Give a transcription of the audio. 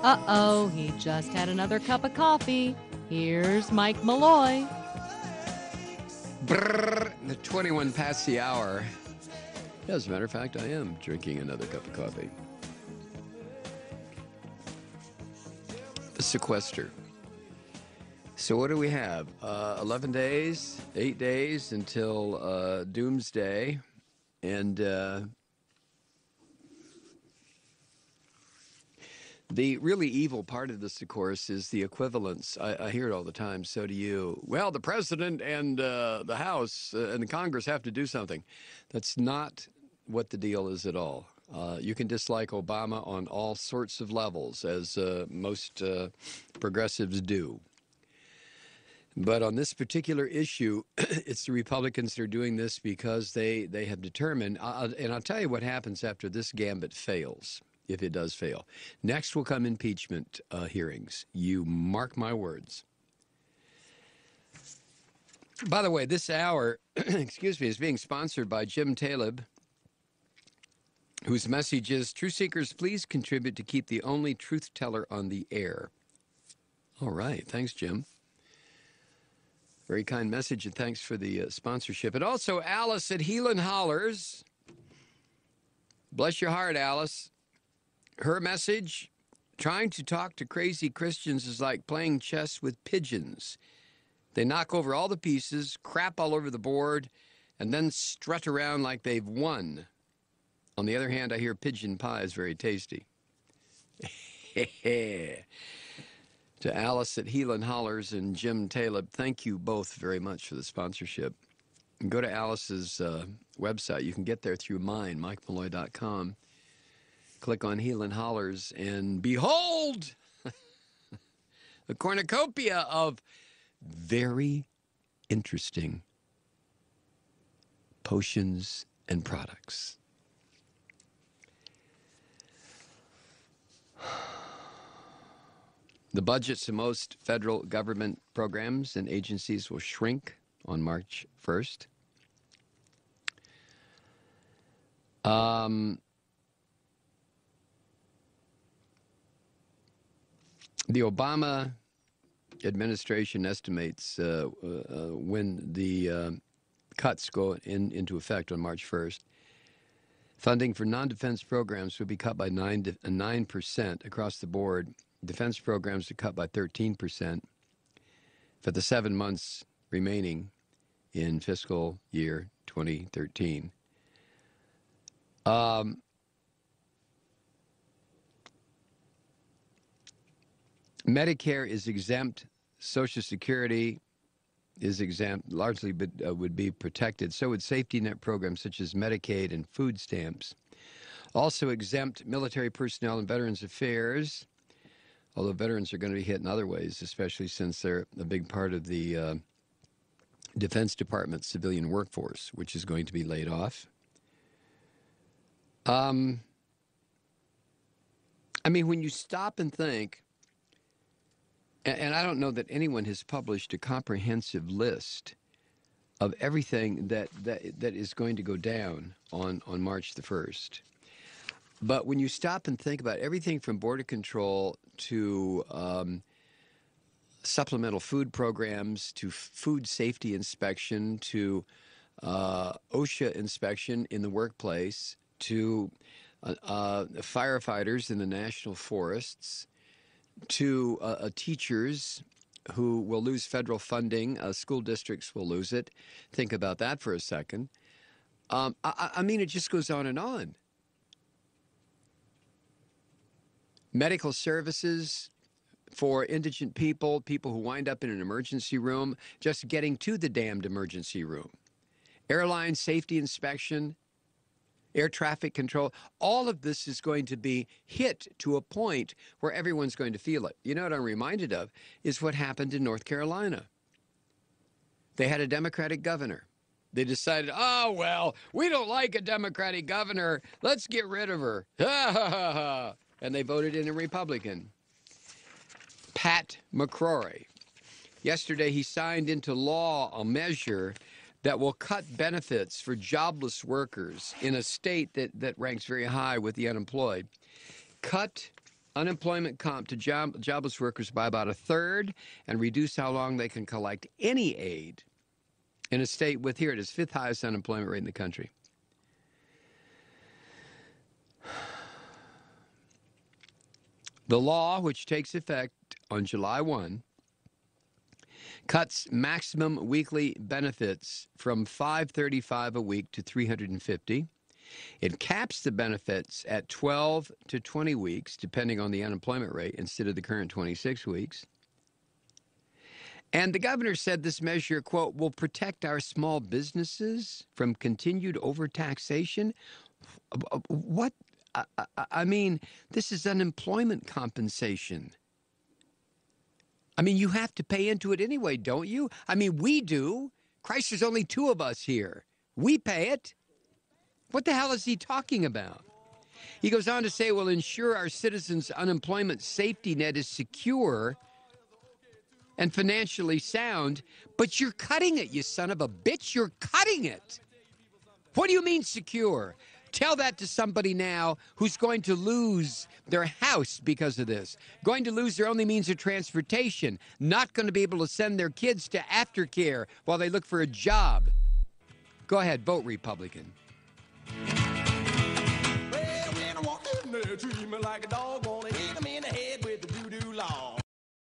Uh-oh, he just had another cup of coffee. Here's Mike Malloy. Brrr, the 21 past the hour. As a matter of fact, I am drinking another cup of coffee. The sequester. So what do we have? 11 days, 8 days until doomsday. And the really evil part of this, of course, is the equivalence. I hear it all the time. So do you. Well, the president and the House and the Congress have to do something. That's not what the deal is at all. You can dislike Obama on all sorts of levels, as most progressives do. But on this particular issue, it's the Republicans that are doing this because they have determined, and I'll tell you what happens after this gambit fails, if it does fail. Next will come impeachment hearings. You mark my words. By the way, this hour, excuse me, is being sponsored by Jim Taleb, whose message is, Truth Seekers, please contribute to keep the only truth teller on the air. All right. Thanks, Jim. Very kind message, and thanks for the sponsorship. And also, Alice at Heel and Hollers. Bless your heart, Alice. Her message, trying to talk to crazy Christians is like playing chess with pigeons. They knock over all the pieces, crap all over the board, and then strut around like they've won. On the other hand, I hear pigeon pie is very tasty. To Alice at Heel and Hollers and Jim Taleb, thank you both very much for the sponsorship. And go to Alice's website. You can get there through mine, MikeMalloy.com. Click on Heel and Hollers, and behold, a cornucopia of very interesting potions and products. The budgets of most federal government programs and agencies will shrink on March 1st. The Obama administration estimates when the cuts go into effect on March 1st, funding for non-defense programs would be cut by 9% across the board. Defense programs are cut by 13% for the 7 months remaining in fiscal year 2013. Medicare is exempt. Social Security is exempt, largely would be protected. So would safety net programs such as Medicaid and food stamps. Also exempt military personnel and Veterans Affairs, although veterans are going to be hit in other ways, especially since they're a big part of the Defense Department civilian workforce, which is going to be laid off. I mean, when you stop and think, and I don't know that anyone has published a comprehensive list of everything that is going to go down on March the 1st. But when you stop and think about everything from border control to supplemental food programs to food safety inspection to OSHA inspection in the workplace to firefighters in the national forests to teachers who will lose federal funding, school districts will lose it. Think about that for a second. I mean, it just goes on and on. Medical services for indigent people, people who wind up in an emergency room, just getting to the damned emergency room. Airline safety inspection, air traffic control, all of this is going to be hit to a point where everyone's going to feel it. You know what I'm reminded of is what happened in North Carolina. They had a Democratic governor. They decided, oh, well, we don't like a Democratic governor. Let's get rid of her. Ha, ha, ha, ha. And they voted in a Republican. Pat McCrory. Yesterday, he signed into law a measure that will cut benefits for jobless workers in a state that ranks very high with the unemployed. Cut unemployment comp to jobless workers by about a third and reduce how long they can collect any aid in a state with, here it is, fifth highest unemployment rate in the country. The law, which takes effect on July 1, cuts maximum weekly benefits from $535 a week to $350. It caps the benefits at 12 to 20 weeks, depending on the unemployment rate, instead of the current 26 weeks. And the governor said this measure, quote, will protect our small businesses from continued overtaxation. What? I mean, this is unemployment compensation. I mean, you have to pay into it anyway, don't you? I mean, we do. Christ, there's only two of us here. We pay it. What the hell is he talking about? He goes on to say, we'll ensure our citizens' unemployment safety net is secure and financially sound, but you're cutting it, you son of a bitch. You're cutting it. What do you mean secure? Tell that to somebody now who's going to lose their house because of this, going to lose their only means of transportation, not going to be able to send their kids to aftercare while they look for a job. Go ahead, vote Republican. Well, when I walked in there, treat me like a dog, wanna hit him in the head with the voodoo law.